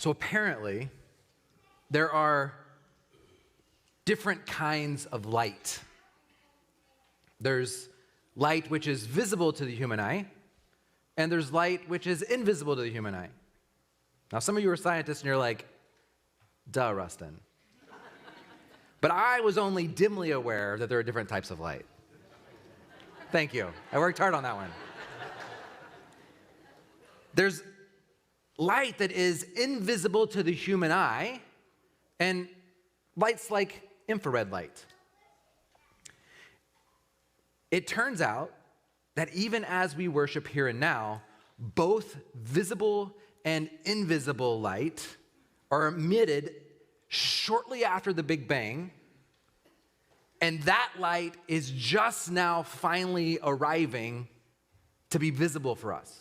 So apparently, there are different kinds of light. There's light which is visible to the human eye, and there's light which is invisible to the human eye. Now, some of you are scientists and you're like, duh, Rustin. But I was only dimly aware that there are different types of light. Thank you. I worked hard on that one. There's light that is invisible to the human eye, and lights like infrared light. It turns out that even as we worship here and now, both visible and invisible light are emitted shortly after the Big Bang, and that light is just now finally arriving to be visible for us.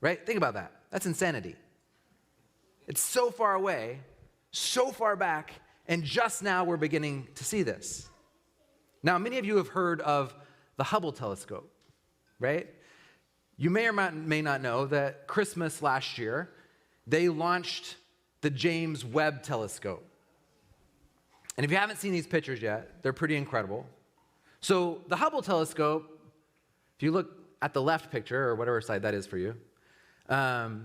Right? Think about that. That's insanity. It's so far away, so far back, and just now we're beginning to see this. Now, many of you have heard of the Hubble telescope, right? You may or may not know that Christmas last year, they launched the James Webb telescope. And if you haven't seen these pictures yet, they're pretty incredible. So the Hubble telescope, if you look at the left picture, or whatever side that is for you, that's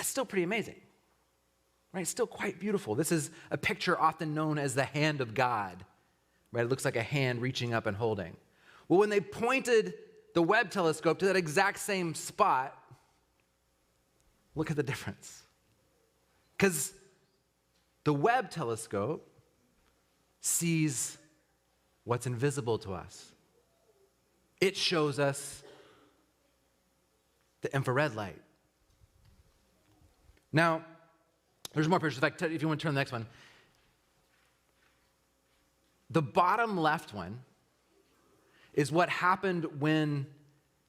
still pretty amazing, right? It's still quite beautiful. This is a picture often known as the hand of God, right? It looks like a hand reaching up and holding. Well, when they pointed the Webb telescope to that exact same spot, look at the difference. Because the Webb telescope sees what's invisible to us. It shows us the infrared light. Now, there's more pictures. In fact, if you want to turn to the next one. The bottom left one is what happened when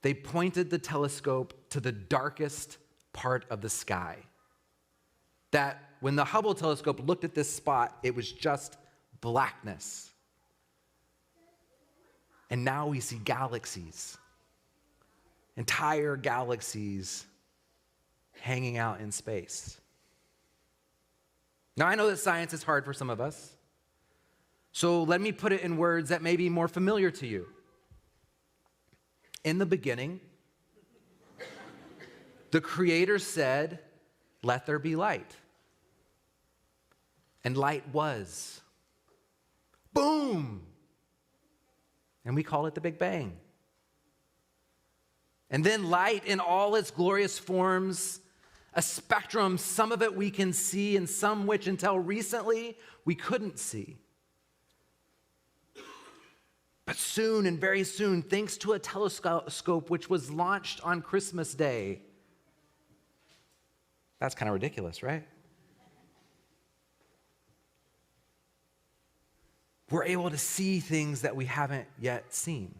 they pointed the telescope to the darkest part of the sky. That when the Hubble telescope looked at this spot, it was just blackness. And now we see galaxies, entire galaxies hanging out in space. Now, I know that science is hard for some of us, so let me put it in words that may be more familiar to you. In the beginning, the Creator said, "Let there be light." And light was. Boom! And we call it the Big Bang. And then light in all its glorious forms, a spectrum, some of it we can see and some which until recently we couldn't see. But soon and very soon, thanks to a telescope which was launched on Christmas Day. That's kind of ridiculous, right? We're able to see things that we haven't yet seen.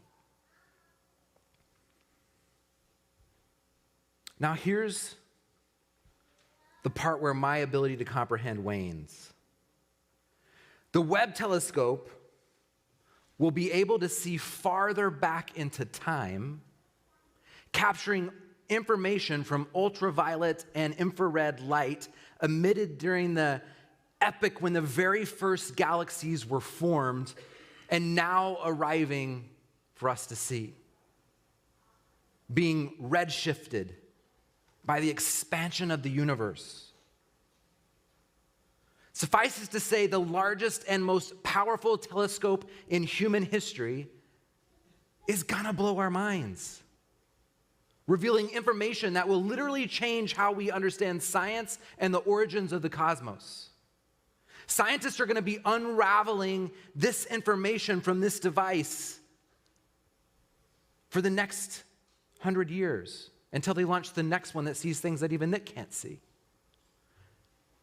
Now here's the part where my ability to comprehend wanes. The Webb telescope will be able to see farther back into time, capturing information from ultraviolet and infrared light emitted during the epoch when the very first galaxies were formed and now arriving for us to see, being redshifted by the expansion of the universe. Suffice it to say, the largest and most powerful telescope in human history is gonna blow our minds, revealing information that will literally change how we understand science and the origins of the cosmos. Scientists are gonna be unraveling this information from this device for the next 100 years until they launch the next one that sees things that even Nick can't see.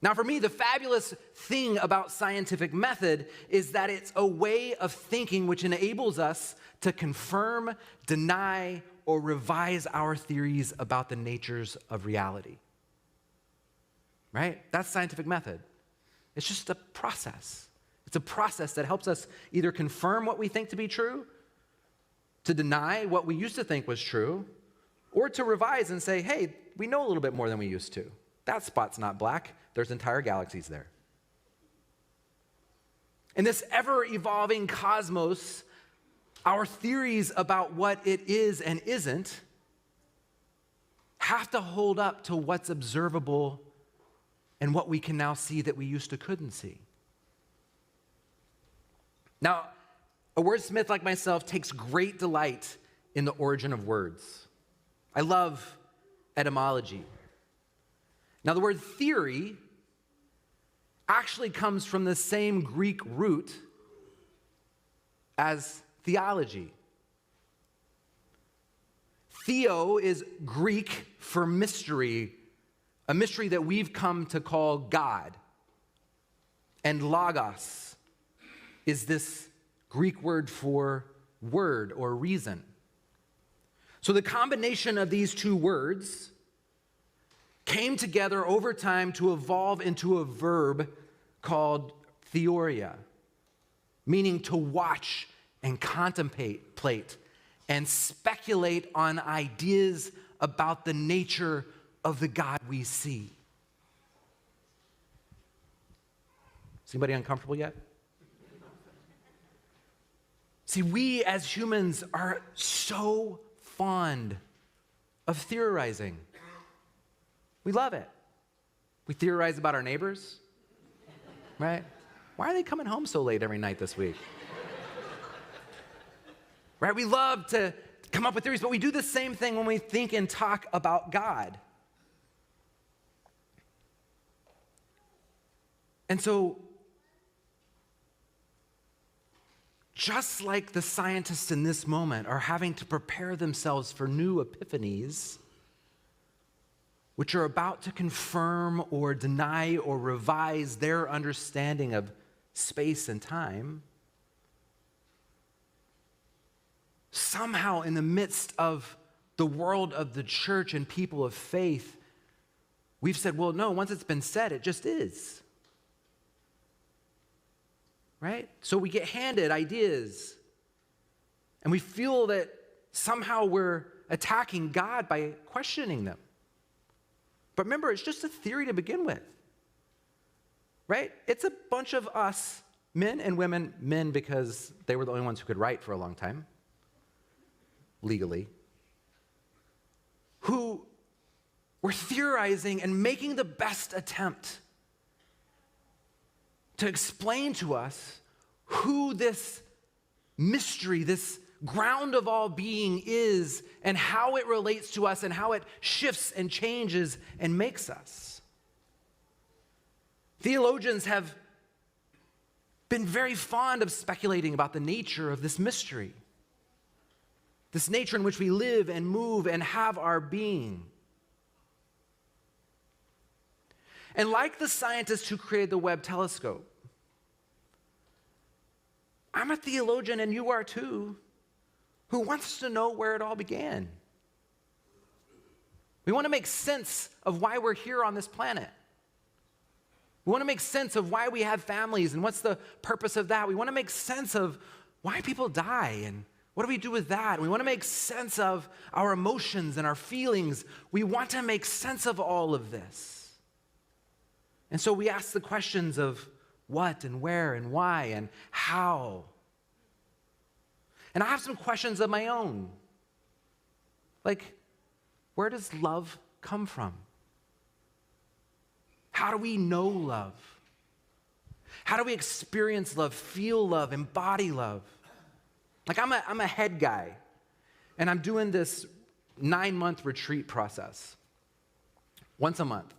Now, for me, the fabulous thing about scientific method is that it's a way of thinking which enables us to confirm, deny, or revise our theories about the natures of reality. Right? That's scientific method. It's just a process. It's a process that helps us either confirm what we think to be true, to deny what we used to think was true, or to revise and say, hey, we know a little bit more than we used to. That spot's not black. There's entire galaxies there. In this ever-evolving cosmos, our theories about what it is and isn't have to hold up to what's observable and what we can now see that we used to couldn't see. Now, a wordsmith like myself takes great delight in the origin of words. I love etymology. Now, the word theory actually comes from the same Greek root as theology. Theo is Greek for mystery, a mystery that we've come to call God. And logos is this Greek word for word or reason. So the combination of these two words came together over time to evolve into a verb called theoria, meaning to watch and contemplate and speculate on ideas about the nature of the God we see. Is anybody uncomfortable yet? See, we as humans are so fond of theorizing. We love it. We theorize about our neighbors, right? Why are they coming home so late every night this week? Right? We love to come up with theories, but we do the same thing when we think and talk about God. And so, just like the scientists in this moment are having to prepare themselves for new epiphanies, which are about to confirm or deny or revise their understanding of space and time, somehow in the midst of the world of the church and people of faith, we've said, well, no, once it's been said, it just is. Right? So we get handed ideas, and we feel that somehow we're attacking God by questioning them. But remember, it's just a theory to begin with. Right? It's a bunch of us, men and women, men because they were the only ones who could write for a long time, legally, who were theorizing and making the best attempt to explain to us who this mystery, this ground of all being is, and how it relates to us, and how it shifts and changes and makes us. Theologians have been very fond of speculating about the nature of this mystery, this nature in which we live and move and have our being. And like the scientists who created the Webb telescope, I'm a theologian, and you are too, who wants to know where it all began. We want to make sense of why we're here on this planet. We want to make sense of why we have families and what's the purpose of that. We want to make sense of why people die and what do we do with that. We want to make sense of our emotions and our feelings. We want to make sense of all of this. And so we ask the questions of what and where and why and how. And I have some questions of my own. Like, where does love come from? How do we know love? How do we experience love, feel love, embody love? Like, I'm a head guy, and I'm doing this 9-month retreat process, once a month.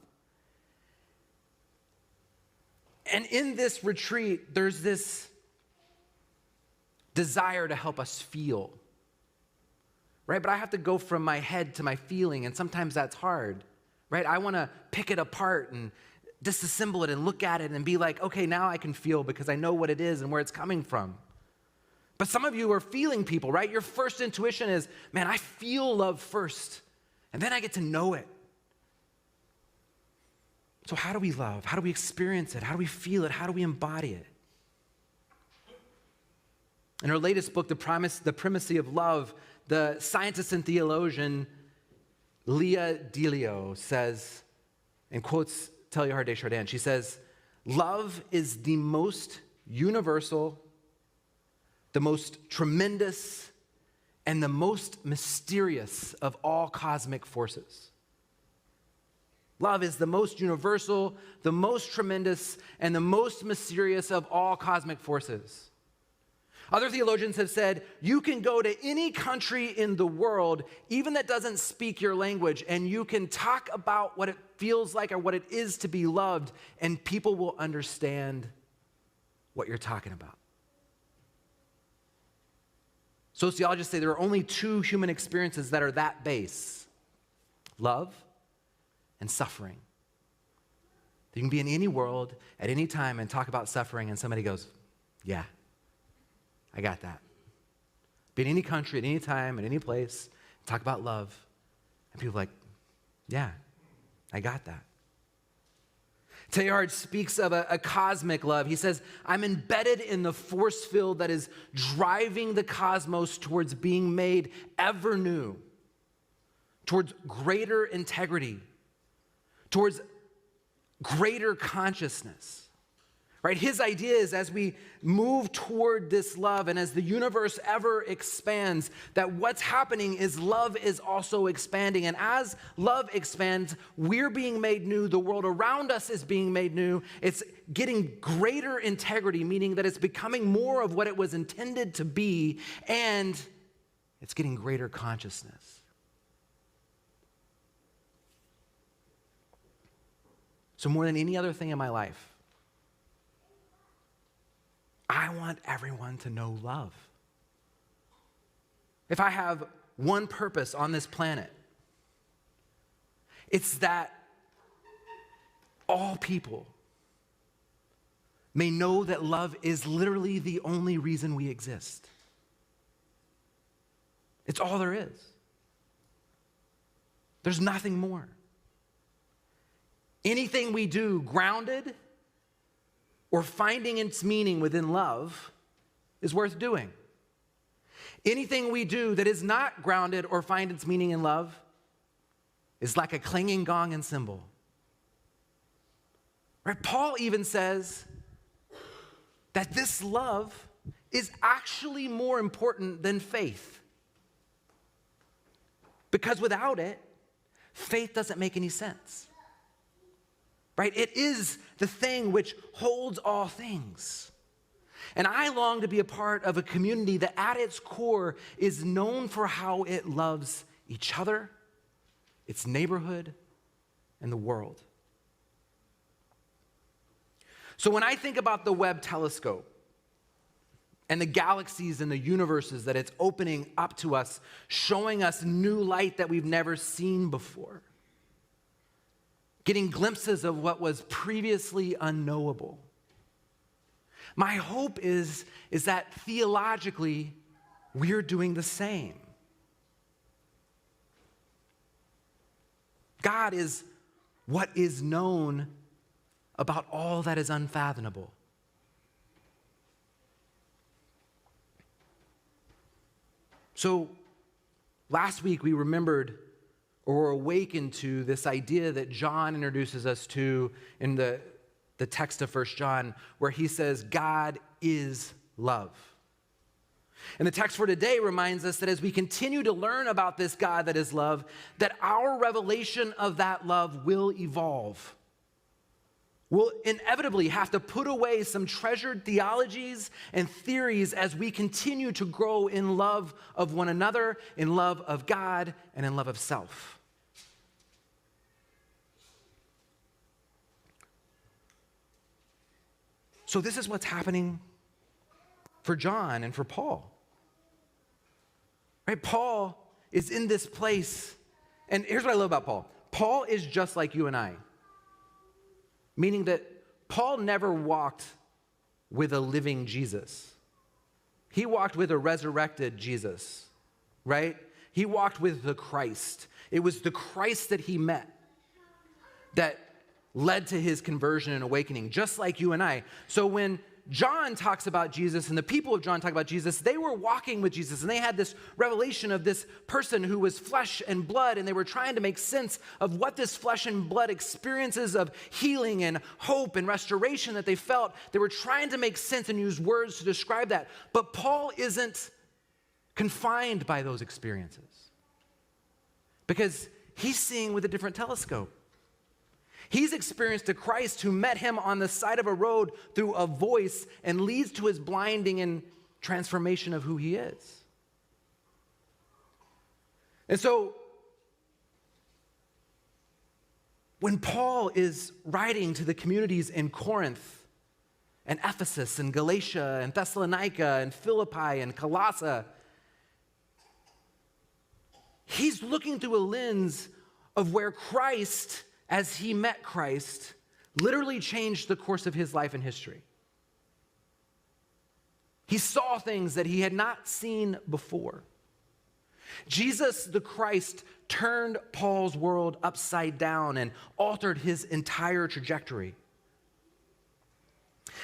And in this retreat, there's this desire to help us feel, right? But I have to go from my head to my feeling, and sometimes that's hard, right? I want to pick it apart and disassemble it and look at it and be like, okay, now I can feel because I know what it is and where it's coming from. But some of you are feeling people, right? Your first intuition is, man, I feel love first, and then I get to know it. So how do we love? How do we experience it? How do we feel it? How do we embody it? In her latest book, The Primacy of Love, the scientist and theologian Leah Delio says, and quotes Teilhard de Chardin, she says, love is the most universal, the most tremendous, and the most mysterious of all cosmic forces. Love is the most universal, the most tremendous, and the most mysterious of all cosmic forces. Other theologians have said, you can go to any country in the world, even that doesn't speak your language, and you can talk about what it feels like or what it is to be loved, and people will understand what you're talking about. Sociologists say there are only two human experiences that are that base: love and suffering. You can be in any world at any time and talk about suffering, and somebody goes, yeah, I got that. Be in any country, at any time, at any place, talk about love, and people are like, yeah, I got that. Teilhard speaks of a cosmic love. He says, I'm embedded in the force field that is driving the cosmos towards being made ever new, towards greater integrity, towards greater consciousness. Right? His idea is as we move toward this love and as the universe ever expands, that what's happening is love is also expanding. And as love expands, we're being made new. The world around us is being made new. It's getting greater integrity, meaning that it's becoming more of what it was intended to be, and it's getting greater consciousness. So more than any other thing in my life, I want everyone to know love. If I have one purpose on this planet, it's that all people may know that love is literally the only reason we exist. It's all there is. There's nothing more. Anything we do grounded or finding its meaning within love is worth doing. Anything we do that is not grounded or find its meaning in love is like a clanging gong and cymbal. Right? Paul even says that this love is actually more important than faith. Because without it, faith doesn't make any sense. Right? It is the thing which holds all things. And I long to be a part of a community that at its core is known for how it loves each other, its neighborhood, and the world. So when I think about the Webb telescope and the galaxies and the universes that it's opening up to us, showing us new light that we've never seen before, getting glimpses of what was previously unknowable. My hope is that theologically, we're doing the same. God is what is known about all that is unfathomable. So, last week we remembered or were awakened to this idea that John introduces us to in the text of 1 John, where he says, God is love. And the text for today reminds us that as we continue to learn about this God that is love, that our revelation of that love will evolve. We'll inevitably have to put away some treasured theologies and theories as we continue to grow in love of one another, in love of God, and in love of self. So this is what's happening for John and for Paul. Right? Paul is in this place, and here's what I love about Paul. Paul is just like you and I, meaning that Paul never walked with a living Jesus. He walked with a resurrected Jesus, right? He walked with the Christ. It was the Christ that he met that led to his conversion and awakening, just like you and I. So when John talks about Jesus and the people of John talk about Jesus, they were walking with Jesus and they had this revelation of this person who was flesh and blood, and they were trying to make sense of what this flesh and blood experiences of healing and hope and restoration that they felt. They were trying to make sense and use words to describe that. But Paul isn't confined by those experiences because he's seeing with a different telescope. He's experienced a Christ who met him on the side of a road through a voice and leads to his blinding and transformation of who he is. And so, when Paul is writing to the communities in Corinth and Ephesus and Galatia and Thessalonica and Philippi and Colossae, he's looking through a lens of where Christ, as he met Christ, literally changed the course of his life and history. He saw things that he had not seen before. Jesus the Christ turned Paul's world upside down and altered his entire trajectory.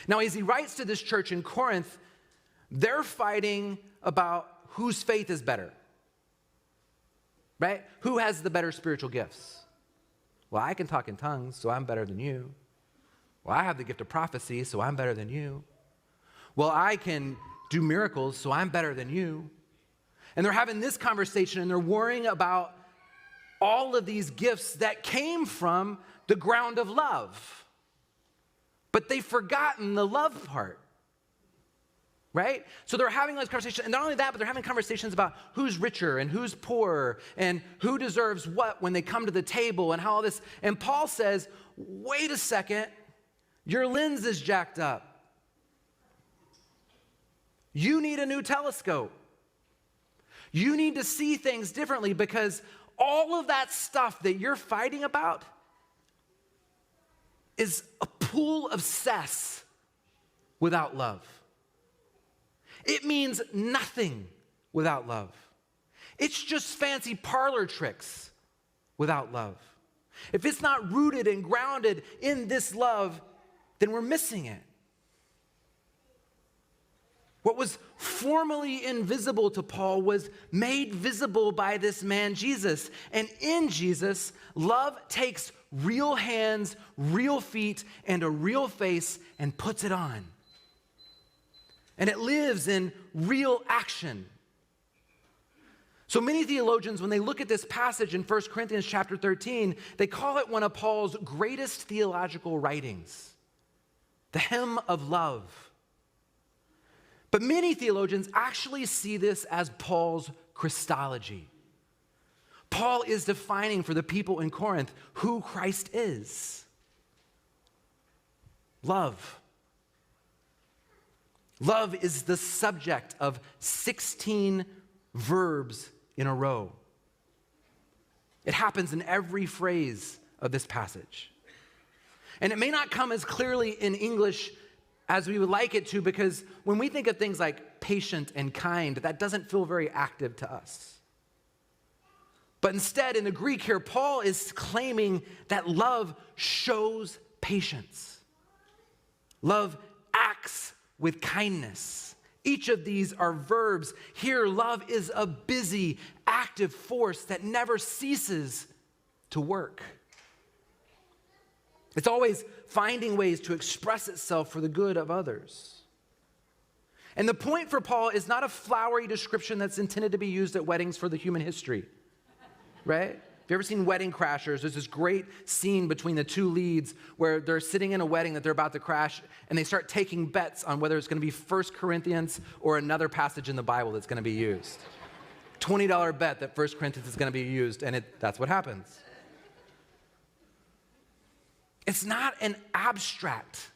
Now, as he writes to this church in Corinth, they're fighting about whose faith is better, right? Who has the better spiritual gifts? Well, I can talk in tongues, so I'm better than you. Well, I have the gift of prophecy, so I'm better than you. Well, I can do miracles, so I'm better than you. And they're having this conversation, and they're worrying about all of these gifts that came from the ground of love. But they've forgotten the love part. Right? So they're having this conversation, and not only that, but they're having conversations about who's richer and who's poorer and who deserves what when they come to the table and how all this. And Paul says, wait a second, your lens is jacked up. You need a new telescope. You need to see things differently because all of that stuff that you're fighting about is a pool of cess without love. It means nothing without love. It's just fancy parlor tricks without love. If it's not rooted and grounded in this love, then we're missing it. What was formerly invisible to Paul was made visible by this man, Jesus. And in Jesus, love takes real hands, real feet, and a real face and puts it on. And it lives in real action. So many theologians, when they look at this passage in 1 Corinthians chapter 13, they call it one of Paul's greatest theological writings, the hymn of love. But many theologians actually see this as Paul's Christology. Paul is defining for the people in Corinth who Christ is. Love. Love is the subject of 16 verbs in a row. It happens in every phrase of this passage. And it may not come as clearly in English as we would like it to, because when we think of things like patient and kind, that doesn't feel very active to us. But instead, in the Greek here, Paul is claiming that love shows patience. Love acts with kindness. Each of these are verbs. Here, love is a busy, active force that never ceases to work. It's always finding ways to express itself for the good of others. And the point for Paul is not a flowery description that's intended to be used at weddings for the human history, right? Have you ever seen Wedding Crashers? There's this great scene between the two leads where they're sitting in a wedding that they're about to crash, and they start taking bets on whether it's going to be 1 Corinthians or another passage in the Bible that's going to be used. $20 bet that 1 Corinthians is going to be used, and that's what happens. It's not an abstract.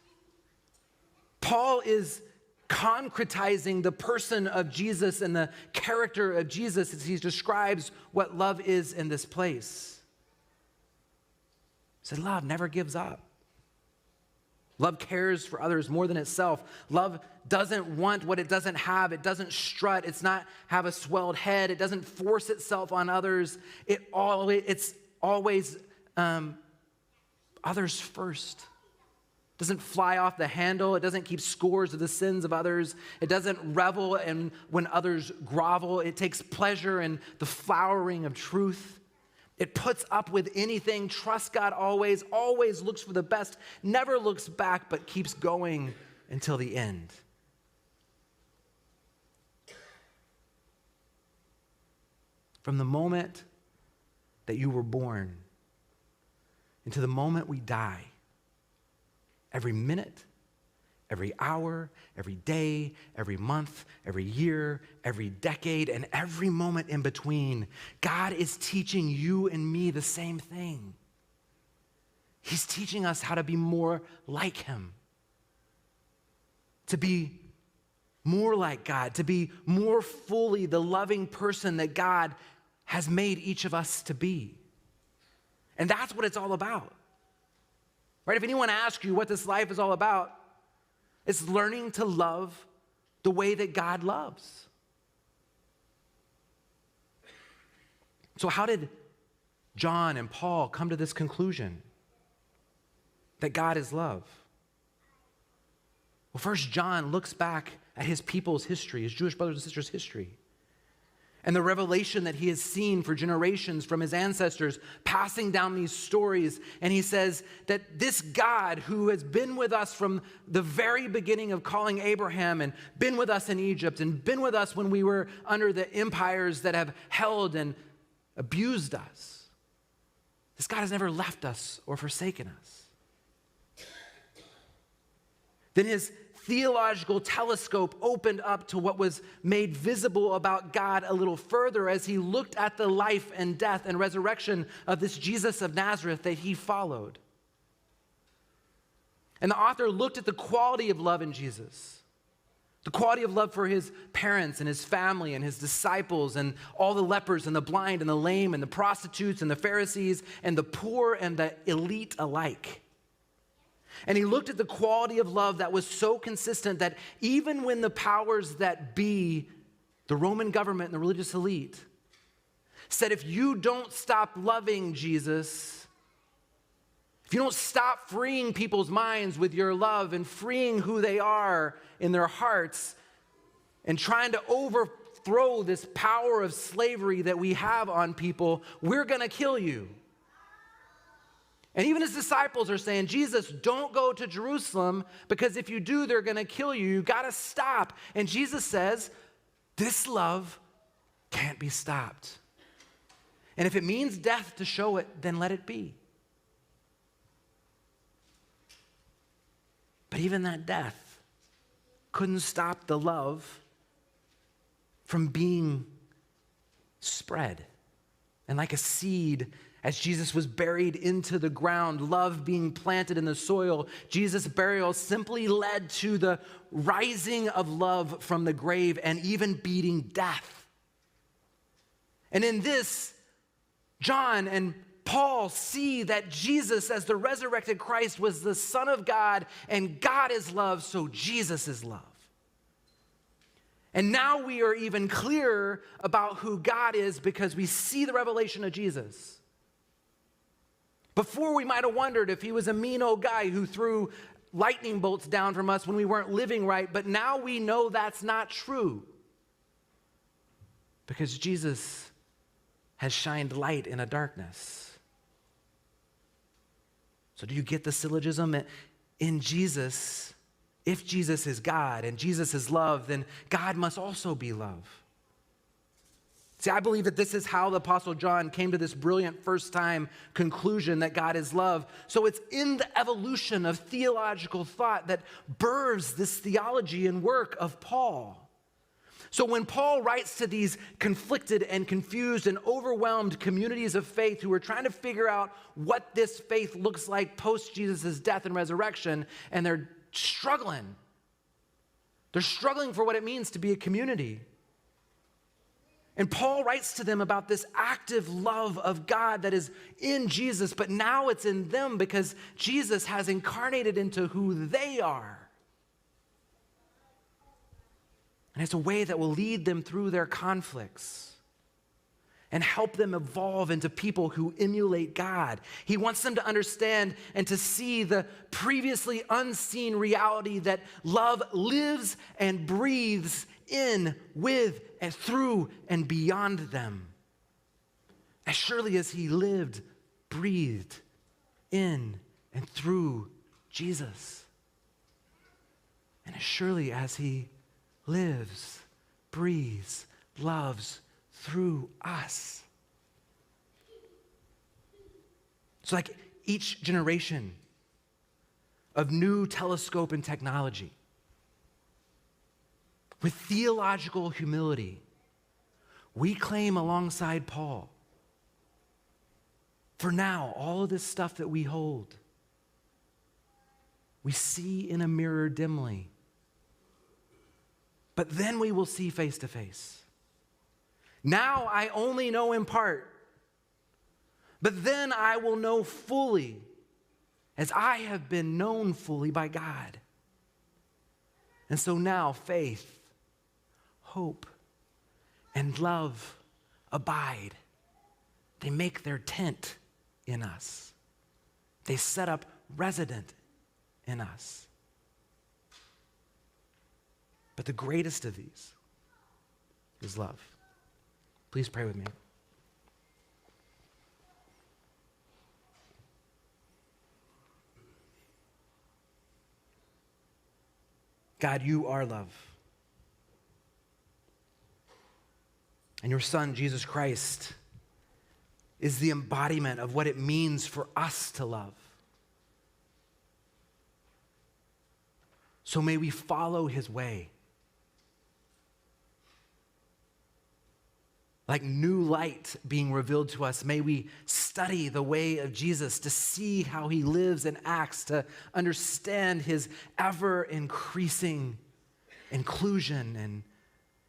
Paul is concretizing the person of Jesus and the character of Jesus as he describes what love is in this place. He said, love never gives up. Love cares for others more than itself. Love doesn't want what it doesn't have. It doesn't strut. It's not have a swelled head. It doesn't force itself on others. It's always others first. doesn't fly off the handle. It doesn't keep scores of the sins of others. It doesn't revel in when others grovel. It takes pleasure in the flowering of truth. It puts up with anything, trusts God always, always looks for the best, never looks back, but keeps going until the end. From the moment that you were born into the moment we die, every minute, every hour, every day, every month, every year, every decade, and every moment in between, God is teaching you and me the same thing. He's teaching us how to be more like him, to be more like God, to be more fully the loving person that God has made each of us to be. And that's what it's all about. Right? If anyone asks you what this life is all about, it's learning to love the way that God loves. So how did John and Paul come to this conclusion that God is love? Well, first, John looks back at his people's history, his Jewish brothers and sisters' history, and the revelation that he has seen for generations from his ancestors, passing down these stories. And he says that this God who has been with us from the very beginning of calling Abraham, and been with us in Egypt, and been with us when we were under the empires that have held and abused us, this God has never left us or forsaken us. Then his theological telescope opened up to what was made visible about God a little further as he looked at the life and death and resurrection of this Jesus of Nazareth that he followed. And the author looked at the quality of love in Jesus, the quality of love for his parents and his family and his disciples and all the lepers and the blind and the lame and the prostitutes and the Pharisees and the poor and the elite alike. And he looked at the quality of love that was so consistent that even when the powers that be, the Roman government and the religious elite, said, if you don't stop loving Jesus, if you don't stop freeing people's minds with your love and freeing who they are in their hearts and trying to overthrow this power of slavery that we have on people, we're going to kill you. And even his disciples are saying, Jesus, don't go to Jerusalem, because if you do, they're going to kill you. You got to stop. And Jesus says, this love can't be stopped. And if it means death to show it, then let it be. But even that death couldn't stop the love from being spread. And like a seed, as Jesus was buried into the ground, love being planted in the soil, Jesus' burial simply led to the rising of love from the grave and even beating death. And in this, John and Paul see that Jesus, as the resurrected Christ, was the Son of God, and God is love, so Jesus is love. And now we are even clearer about who God is because we see the revelation of Jesus. Before, we might have wondered if he was a mean old guy who threw lightning bolts down from us when we weren't living right, but now we know that's not true because Jesus has shined light in a darkness. So do you get the syllogism? In Jesus, if Jesus is God and Jesus is love, then God must also be love. See, I believe that this is how the Apostle John came to this brilliant first-time conclusion that God is love. So it's in the evolution of theological thought that births this theology and work of Paul. So when Paul writes to these conflicted and confused and overwhelmed communities of faith who are trying to figure out what this faith looks like post Jesus' death and resurrection, and they're struggling for what it means to be a community. And Paul writes to them about this active love of God that is in Jesus, but now it's in them because Jesus has incarnated into who they are. And it's a way that will lead them through their conflicts. and help them evolve into people who emulate God. He wants them to understand and to see the previously unseen reality that love lives and breathes in, with, and through, and beyond them. As surely as he lived, breathed in and through Jesus. And as surely as he lives, breathes, loves through us. So like each generation of new telescope and technology, with theological humility, we claim alongside Paul, for now, all of this stuff that we hold, we see in a mirror dimly, but then we will see face to face. Now I only know in part, but then I will know fully as I have been known fully by God. And so now faith, hope, and love abide. They make their tent in us. They set up resident in us. But the greatest of these is love. Please pray with me. God, you are love. And your Son, Jesus Christ, is the embodiment of what it means for us to love. So may we follow his way. Like new light being revealed to us, may we study the way of Jesus to see how he lives and acts, to understand his ever-increasing inclusion and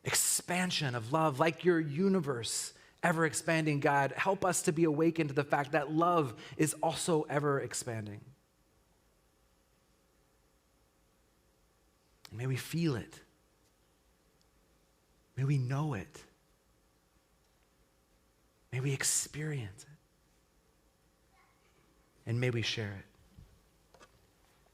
expansion of love. Like your universe, ever-expanding God, help us to be awakened to the fact that love is also ever-expanding. And may we feel it. May we know it. May we experience it. And may we share it.